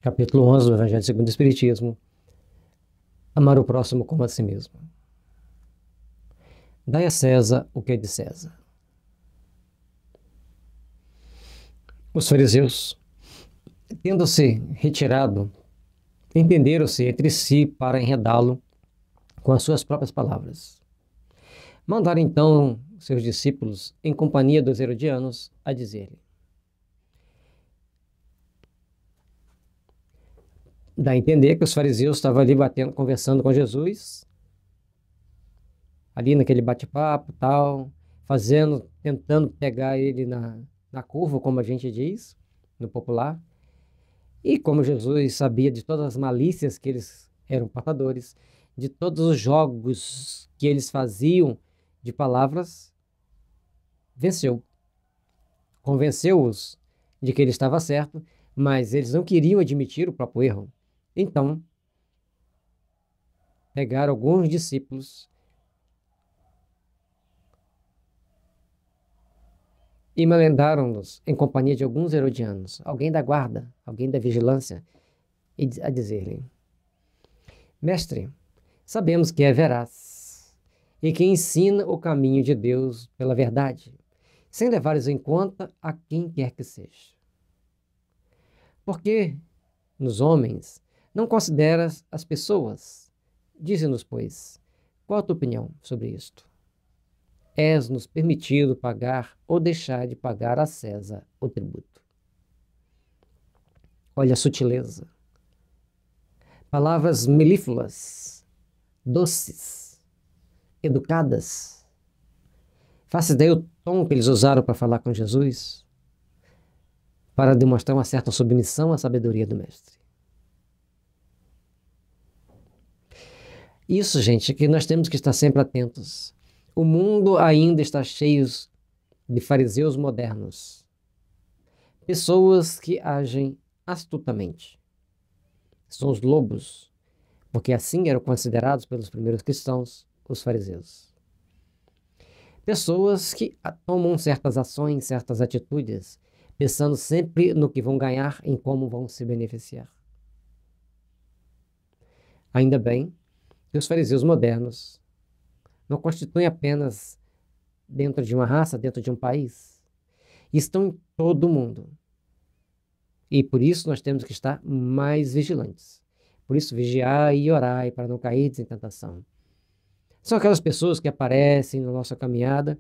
Capítulo 11 do Evangelho segundo o Espiritismo. Amar o próximo como a si mesmo. Dai a César o que é de César. Os fariseus, tendo-se retirado, entenderam-se entre si para enredá-lo com as suas próprias palavras. Mandaram então seus discípulos, em companhia dos herodianos, a dizer-lhe: dá a entender que os fariseus estavam ali batendo, conversando com Jesus, ali naquele bate-papo, tal, tentando pegar ele na curva, como a gente diz, no popular. E como Jesus sabia de todas as malícias que eles eram portadores, de todos os jogos que eles faziam de palavras, venceu. Convenceu-os de que ele estava certo, mas eles não queriam admitir o próprio erro. Então, pegaram alguns discípulos e melendaram-nos em companhia de alguns herodianos, alguém da guarda, alguém da vigilância, e a dizer-lhe: mestre, sabemos que é veraz e que ensina o caminho de Deus pela verdade, sem levares em conta a quem quer que seja. Porque nos homens não consideras as pessoas? Dize-nos, pois, qual a tua opinião sobre isto? És-nos permitido pagar ou deixar de pagar a César o tributo. Olha a sutileza. Palavras melífluas, doces, educadas. Faça ideia o tom que eles usaram para falar com Jesus, para demonstrar uma certa submissão à sabedoria do Mestre. Isso, gente, é que nós temos que estar sempre atentos. O mundo ainda está cheio de fariseus modernos. Pessoas que agem astutamente. São os lobos, porque assim eram considerados pelos primeiros cristãos, os fariseus. Pessoas que tomam certas ações, certas atitudes, pensando sempre no que vão ganhar, em como vão se beneficiar. Ainda bem que os fariseus modernos não constituem apenas dentro de uma raça, dentro de um país. Estão em todo o mundo. E por isso nós temos que estar mais vigilantes. Por isso, vigiai e orai para não cair em tentação. São aquelas pessoas que aparecem na nossa caminhada,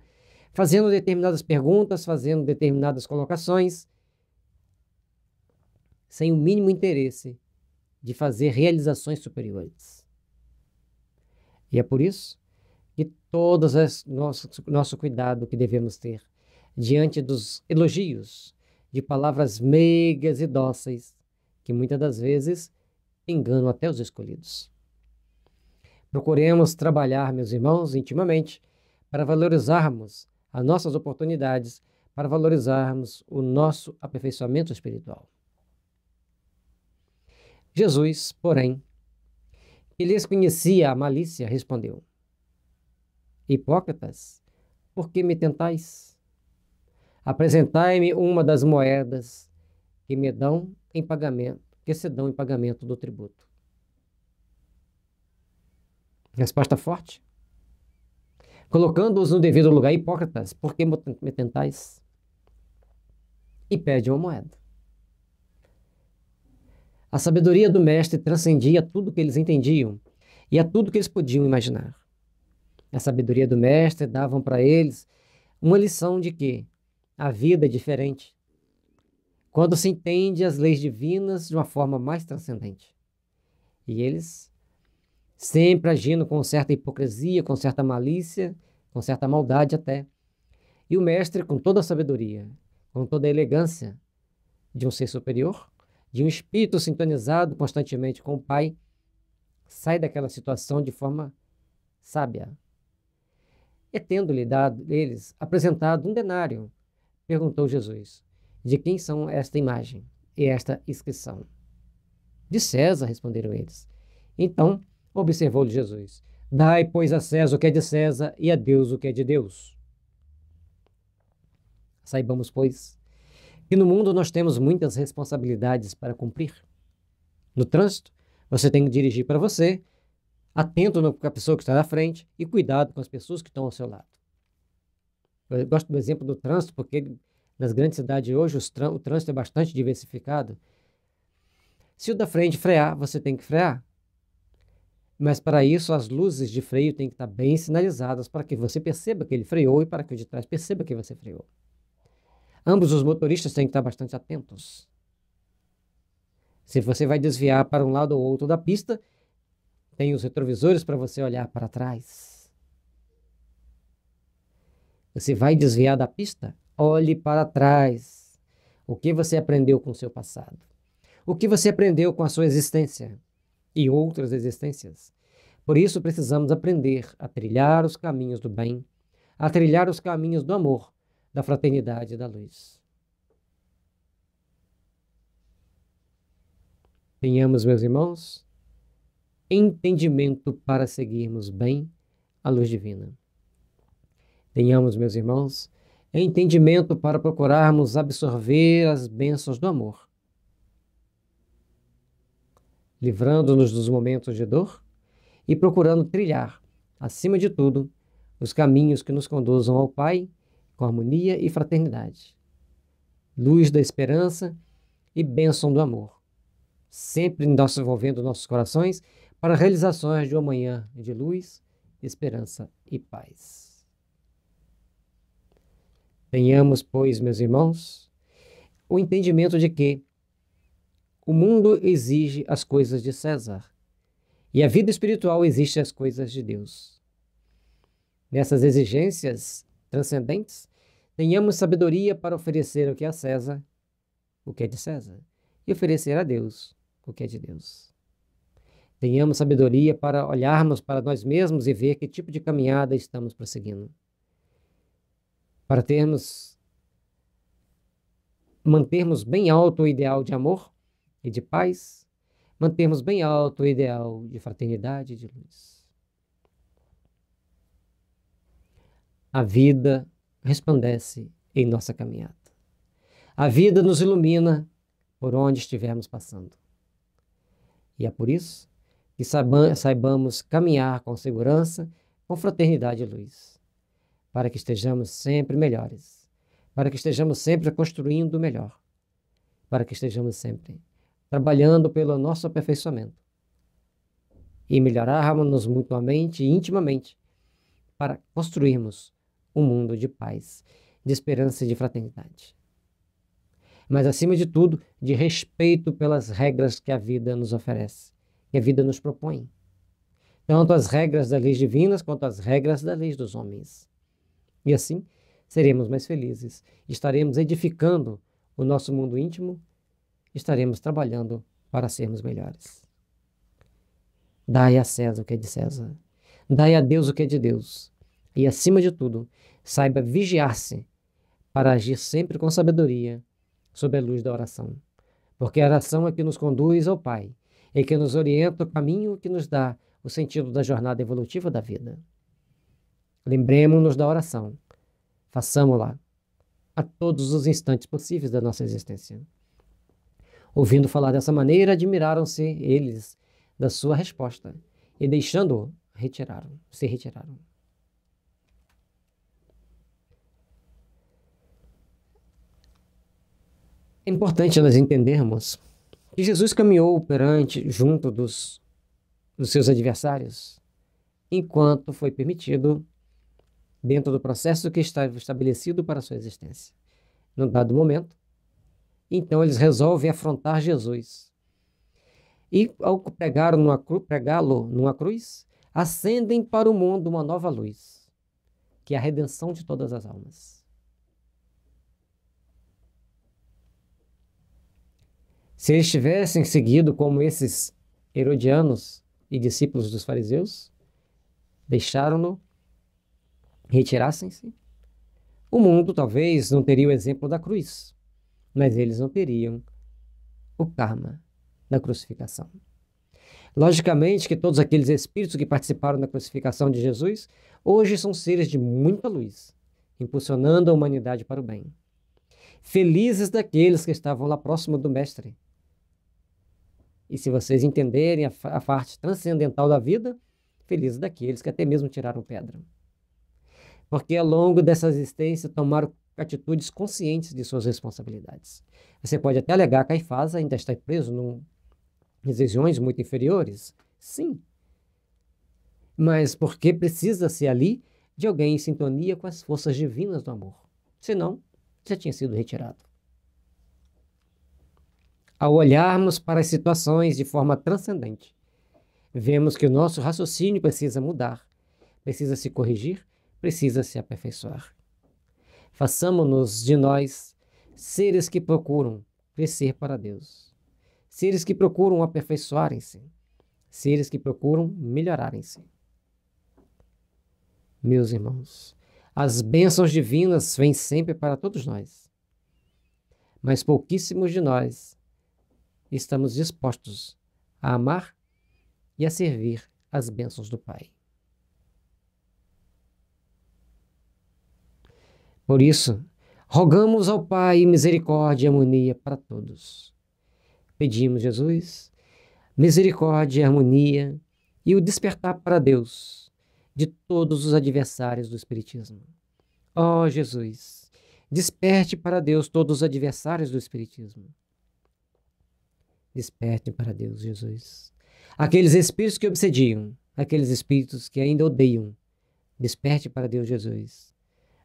fazendo determinadas perguntas, fazendo determinadas colocações, sem o mínimo interesse de fazer realizações superiores. E é por isso que nosso cuidado que devemos ter diante dos elogios de palavras meigas e dóceis, que muitas das vezes enganam até os escolhidos. Procuremos trabalhar, meus irmãos, intimamente, para valorizarmos as nossas oportunidades, para valorizarmos o nosso aperfeiçoamento espiritual. Jesus, porém, que lhes conhecia a malícia, respondeu: hipócritas, por que me tentais? Apresentai-me uma das moedas que me dão em pagamento, que se dão em pagamento do tributo. Resposta forte. Colocando-os no devido lugar, hipócritas, por que me tentais? E pede uma moeda. A sabedoria do mestre transcendia tudo que eles entendiam e a tudo que eles podiam imaginar. A sabedoria do mestre dava para eles uma lição de que a vida é diferente quando se entende as leis divinas de uma forma mais transcendente. E eles, sempre agindo com certa hipocrisia, com certa malícia, com certa maldade até. E o mestre, com toda a sabedoria, com toda a elegância de um ser superior, de um espírito sintonizado constantemente com o Pai, sai daquela situação de forma sábia. E tendo-lhe dado eles apresentado um denário, perguntou Jesus: de quem são esta imagem e esta inscrição? De César, responderam eles. Então observou-lhe Jesus: dai, pois, a César o que é de César e a Deus o que é de Deus. Saibamos, pois, que no mundo nós temos muitas responsabilidades para cumprir. No trânsito, você tem que dirigir para você, atento com a pessoa que está na frente e cuidado com as pessoas que estão ao seu lado. Eu gosto do exemplo do trânsito porque nas grandes cidades hoje o trânsito é bastante diversificado. Se o da frente frear, você tem que frear. Mas para isso as luzes de freio têm que estar bem sinalizadas para que você perceba que ele freou e para que o de trás perceba que você freou. Ambos os motoristas têm que estar bastante atentos. Se você vai desviar para um lado ou outro da pista, tem os retrovisores para você olhar para trás. Você vai desviar da pista? Olhe para trás. O que você aprendeu com o seu passado? O que você aprendeu com a sua existência e outras existências? Por isso precisamos aprender a trilhar os caminhos do bem, a trilhar os caminhos do amor, da fraternidade e da luz. Tenhamos, meus irmãos, entendimento para seguirmos bem a luz divina. Tenhamos, meus irmãos, entendimento para procurarmos absorver as bênçãos do amor, livrando-nos dos momentos de dor e procurando trilhar, acima de tudo, os caminhos que nos conduzam ao Pai com harmonia e fraternidade, luz da esperança e bênção do amor, sempre envolvendo nossos corações para realizações de uma manhã de luz, esperança e paz. Tenhamos, pois, meus irmãos, o entendimento de que o mundo exige as coisas de César e a vida espiritual exige as coisas de Deus. Nessas exigências transcendentes, tenhamos sabedoria para oferecer o que é a César, o que é de César, e oferecer a Deus o que é de Deus. Tenhamos sabedoria para olharmos para nós mesmos e ver que tipo de caminhada estamos prosseguindo. Para mantermos bem alto o ideal de amor e de paz, mantermos bem alto o ideal de fraternidade e de luz. A vida resplandece em nossa caminhada. A vida nos ilumina por onde estivermos passando. E é por isso que saibamos caminhar com segurança, com fraternidade e luz, para que estejamos sempre melhores, para que estejamos sempre construindo o melhor, para que estejamos sempre trabalhando pelo nosso aperfeiçoamento e melhorarmos-nos mutuamente e intimamente para construirmos um mundo de paz, de esperança e de fraternidade. Mas, acima de tudo, de respeito pelas regras que a vida nos oferece, que a vida nos propõe. Tanto as regras das leis divinas quanto as regras das leis dos homens. E assim, seremos mais felizes, estaremos edificando o nosso mundo íntimo, estaremos trabalhando para sermos melhores. Dai a César o que é de César, dai a Deus o que é de Deus, e, acima de tudo, saiba vigiar-se para agir sempre com sabedoria sob a luz da oração, porque a oração é que nos conduz ao Pai, é que nos orienta o caminho que nos dá o sentido da jornada evolutiva da vida. Lembremos-nos da oração, façamo-la a todos os instantes possíveis da nossa existência. Ouvindo falar dessa maneira, admiraram-se eles da sua resposta e, deixando-o, se retiraram. É importante nós entendermos que Jesus caminhou junto dos seus adversários, enquanto foi permitido, dentro do processo que estava estabelecido para a sua existência. Num dado momento, então eles resolvem afrontar Jesus. E, ao pregá-lo numa cruz, acendem para o mundo uma nova luz, que é a redenção de todas as almas. Se eles tivessem seguido como esses herodianos e discípulos dos fariseus, deixaram-no, retirassem-se, o mundo talvez não teria o exemplo da cruz, mas eles não teriam o karma da crucificação. Logicamente que todos aqueles espíritos que participaram da crucificação de Jesus, hoje são seres de muita luz, impulsionando a humanidade para o bem. Felizes daqueles que estavam lá próximo do Mestre, E se vocês entenderem a parte transcendental da vida, felizes daqueles que até mesmo tiraram pedra. Porque ao longo dessa existência tomaram atitudes conscientes de suas responsabilidades. Você pode até alegar que Caifás ainda está preso em regiões muito inferiores. Sim. Mas porque precisa-se ali de alguém em sintonia com as forças divinas do amor. Senão, já tinha sido retirado. Ao olharmos para as situações de forma transcendente, vemos que o nosso raciocínio precisa mudar, precisa se corrigir, precisa se aperfeiçoar. Façamo-nos de nós seres que procuram crescer para Deus, seres que procuram aperfeiçoarem-se, seres que procuram melhorarem-se. Meus irmãos, as bênçãos divinas vêm sempre para todos nós, mas pouquíssimos de nós estamos dispostos a amar e a servir as bênçãos do Pai. Por isso, rogamos ao Pai misericórdia e harmonia para todos. Pedimos, Jesus, misericórdia e harmonia e o despertar para Deus de todos os adversários do Espiritismo. Ó Jesus, desperte para Deus todos os adversários do Espiritismo. Desperte para Deus, Jesus. Aqueles espíritos que obsediam, aqueles espíritos que ainda odeiam, desperte para Deus, Jesus.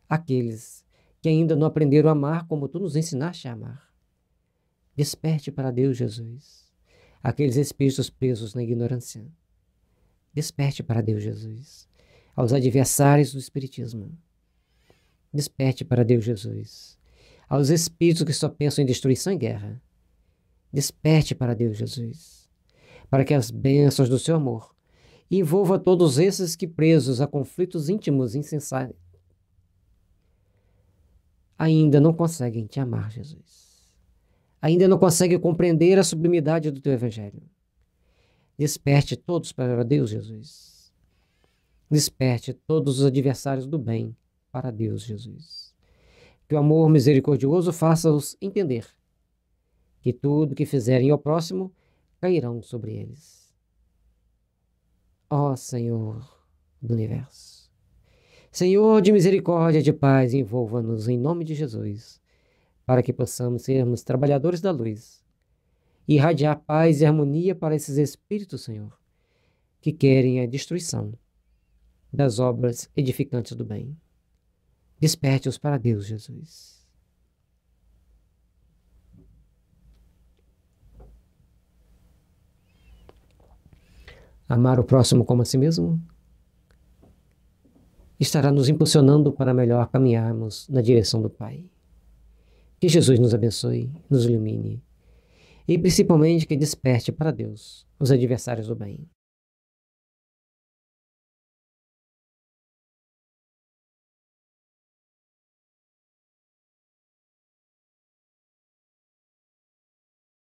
Aqueles que ainda não aprenderam a amar como tu nos ensinaste a amar. Desperte para Deus, Jesus. Aqueles espíritos presos na ignorância. Desperte para Deus, Jesus. Aos adversários do Espiritismo. Desperte para Deus, Jesus. Aos espíritos que só pensam em destruição e guerra. Desperte para Deus, Jesus. Para que as bênçãos do seu amor envolvam todos esses que, presos a conflitos íntimos e insensatos, ainda não conseguem te amar, Jesus. Ainda não conseguem compreender a sublimidade do teu Evangelho. Desperte todos para Deus, Jesus. Desperte todos os adversários do bem para Deus, Jesus. Que o amor misericordioso faça-os entender que tudo que fizerem ao próximo cairão sobre eles. Ó Senhor do Universo, Senhor de misericórdia e de paz, envolva-nos em nome de Jesus, para que possamos sermos trabalhadores da luz e irradiar paz e harmonia para esses espíritos, Senhor, que querem a destruição das obras edificantes do bem. Desperte-os para Deus, Jesus. Amar o próximo como a si mesmo estará nos impulsionando para melhor caminharmos na direção do Pai. Que Jesus nos abençoe, nos ilumine e principalmente que desperte para Deus os adversários do bem.